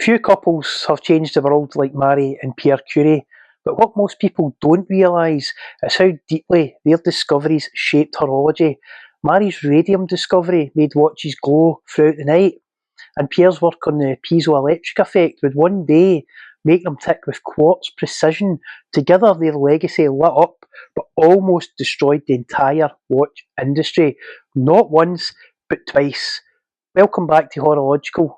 Few couples have changed the world like Marie and Pierre Curie, but what most people don't realise is how deeply their discoveries shaped horology. Marie's radium discovery made watches glow throughout the night, and Pierre's work on the piezoelectric effect would one day make them tick with quartz precision. Together, their legacy lit up but almost destroyed the entire watch industry, not once but twice. Welcome back to Horological.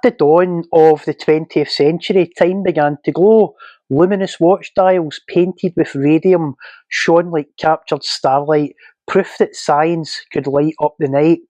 At the dawn of the 20th century, time began to glow. Luminous watch dials painted with radium shone like captured starlight, proof that science could light up the night.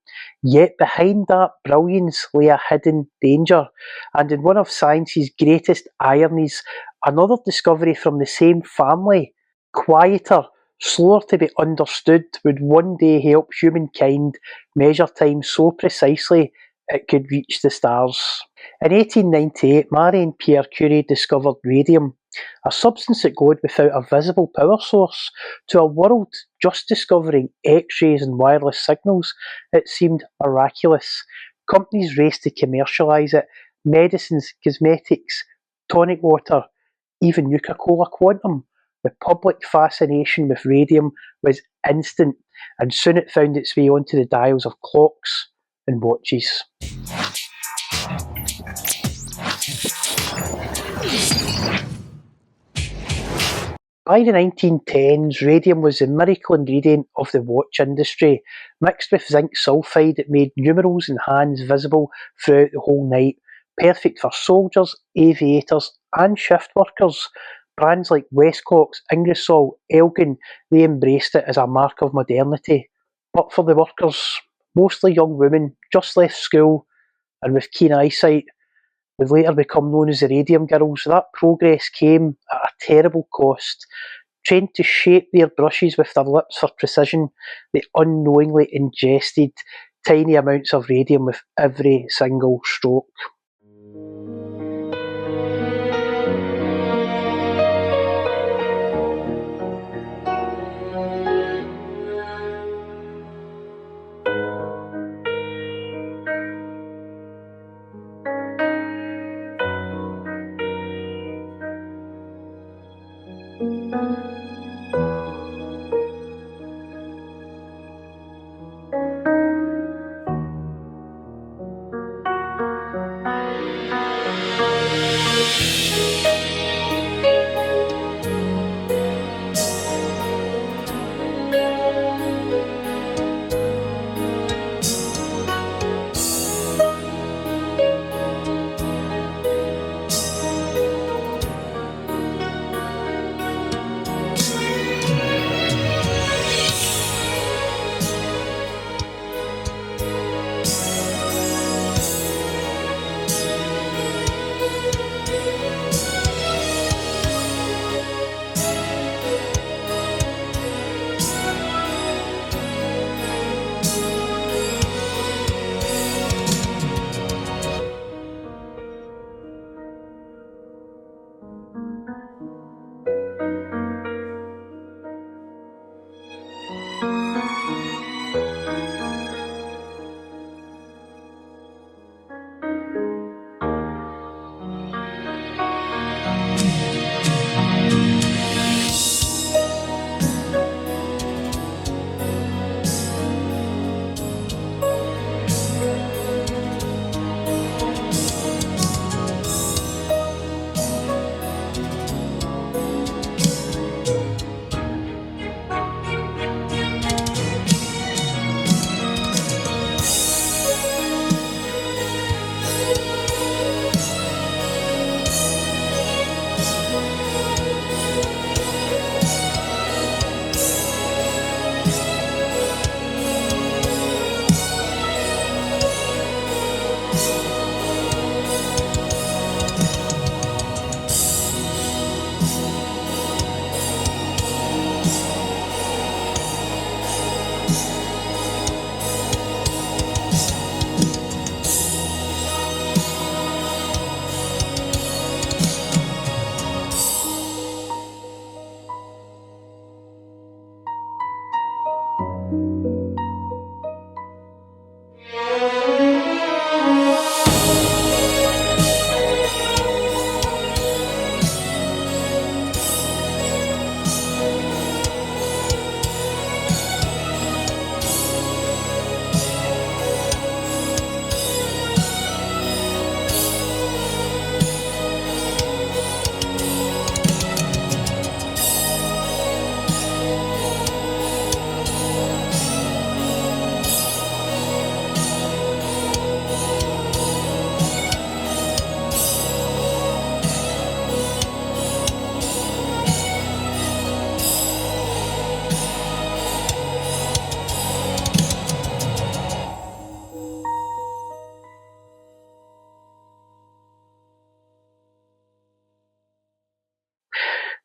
Yet behind that brilliance lay a hidden danger, and in one of science's greatest ironies, another discovery from the same family, quieter, slower to be understood, would one day help humankind measure time so precisely it could reach the stars. In 1898, Marie and Pierre Curie discovered radium, a substance that glowed without a visible power source. To a world just discovering X-rays and wireless signals, it seemed miraculous. Companies raced to commercialise it. Medicines, cosmetics, tonic water, even Nuka-Cola Quantum. The public fascination with radium was instant, and soon it found its way onto the dials of clocks and watches. By the 1910s, radium was the miracle ingredient of the watch industry. Mixed with zinc sulfide, it made numerals and hands visible throughout the whole night. Perfect for soldiers, aviators and shift workers. Brands like Westcox, Ingersoll, Elgin, they embraced it as a mark of modernity. But for the workers, mostly young women, just left school and with keen eyesight, would later become known as the Radium Girls, that progress came at a terrible cost. Trained to shape their brushes with their lips for precision, they unknowingly ingested tiny amounts of radium with every single stroke.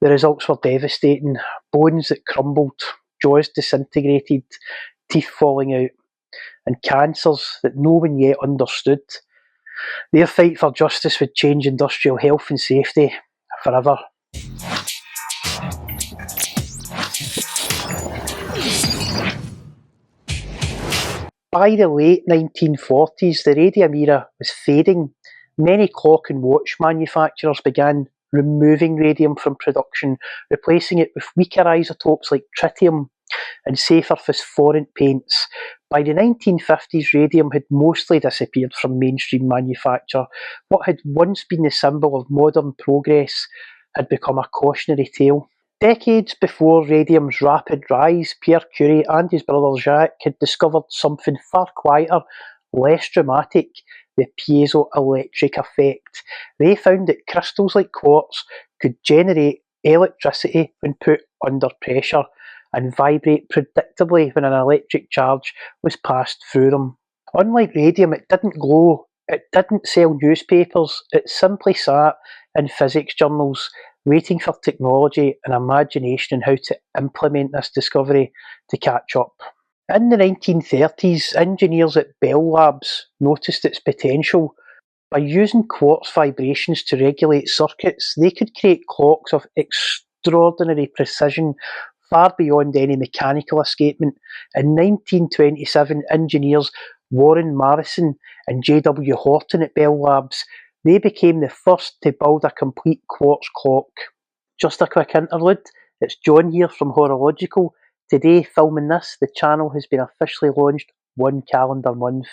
The results were devastating. Bones that crumbled, jaws disintegrated, teeth falling out, and cancers that no one yet understood. Their fight for justice would change industrial health and safety forever. By the late 1940s, the radium era was fading. Many clock and watch manufacturers began removing radium from production, replacing it with weaker isotopes like tritium and safer phosphorant paints. By the 1950s, radium had mostly disappeared from mainstream manufacture. What had once been the symbol of modern progress had become a cautionary tale. Decades before radium's rapid rise, Pierre Curie and his brother Jacques had discovered something far quieter, less dramatic: the piezoelectric effect. They found that crystals like quartz could generate electricity when put under pressure and vibrate predictably when an electric charge was passed through them. Unlike radium, it didn't glow, it didn't sell newspapers, it simply sat in physics journals, waiting for technology and imagination on how to implement this discovery to catch up. In the 1930s, engineers at Bell Labs noticed its potential. By using quartz vibrations to regulate circuits, they could create clocks of extraordinary precision, far beyond any mechanical escapement. In 1927, engineers Warren Marrison and J.W. Horton at Bell Labs, they became the first to build a complete quartz clock. Just a quick interlude, it's John here from Horological. Today, filming this, the channel has been officially launched one calendar month.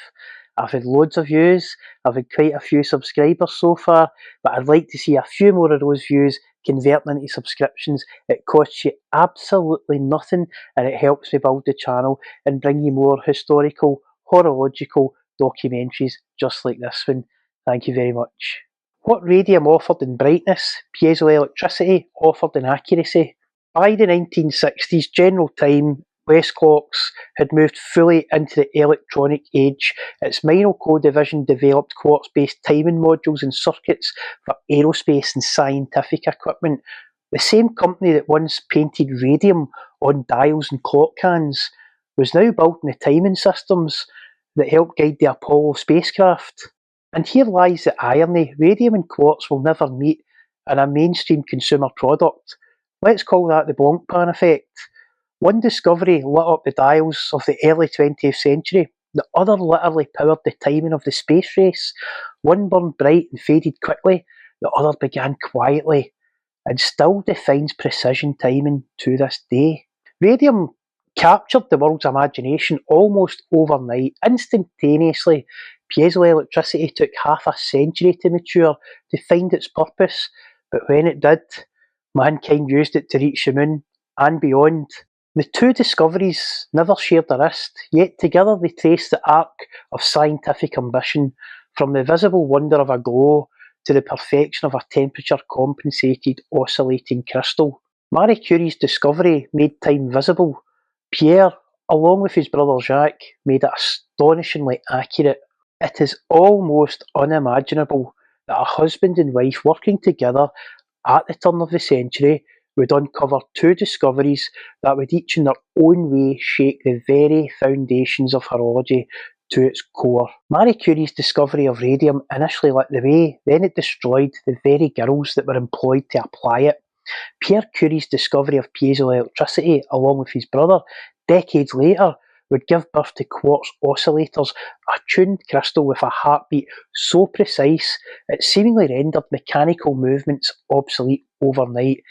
I've had loads of views, I've had quite a few subscribers so far, but I'd like to see a few more of those views converting into subscriptions. It costs you absolutely nothing, and it helps me build the channel and bring you more historical, horological documentaries just like this one. Thank you very much. What radium offered in brightness, piezoelectricity offered in accuracy. By the 1960s, General Time West clocks had moved fully into the electronic age. Its Minolco division developed quartz-based timing modules and circuits for aerospace and scientific equipment. The same company that once painted radium on dials and clock hands was now building the timing systems that helped guide the Apollo spacecraft. And here lies the irony: radium and quartz will never meet in a mainstream consumer product. Let's call that the Blancpain Effect. One discovery lit up the dials of the early 20th century, the other literally powered the timing of the space race. One burned bright and faded quickly, the other began quietly, and still defines precision timing to this day. Radium captured the world's imagination almost overnight, instantaneously. Piezoelectricity took half a century to mature, to find its purpose, but when it did, mankind used it to reach the moon and beyond. The two discoveries never shared a wrist, yet together they trace the arc of scientific ambition, from the visible wonder of a glow to the perfection of a temperature-compensated oscillating crystal. Marie Curie's discovery made time visible. Pierre, along with his brother Jacques, made it astonishingly accurate. It is almost unimaginable that a husband and wife working together at the turn of the century would uncover two discoveries that would each in their own way shake the very foundations of horology to its core. Marie Curie's discovery of radium initially lit the way, then it destroyed the very girls that were employed to apply it. Pierre Curie's discovery of piezoelectricity, along with his brother, decades later, would give birth to quartz oscillators, a tuned crystal with a heartbeat so precise it seemingly rendered mechanical movements obsolete overnight.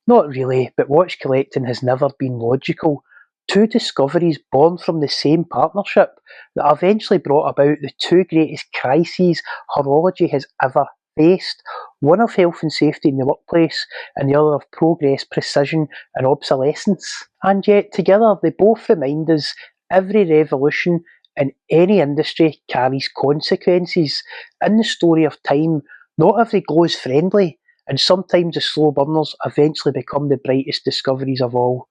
Not really, but watch collecting has never been logical. Two discoveries born from the same partnership that eventually brought about the two greatest crises horology has ever faced, one of health and safety in the workplace and the other of progress, precision and obsolescence. And yet together they both remind us every revolution in any industry carries consequences. In the story of time, not every glow is friendly, and sometimes the slow burners eventually become the brightest discoveries of all.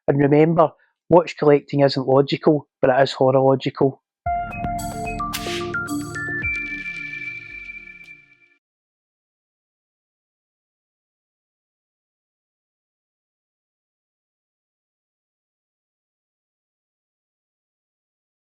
And remember, watch collecting isn't logical, but it is horological.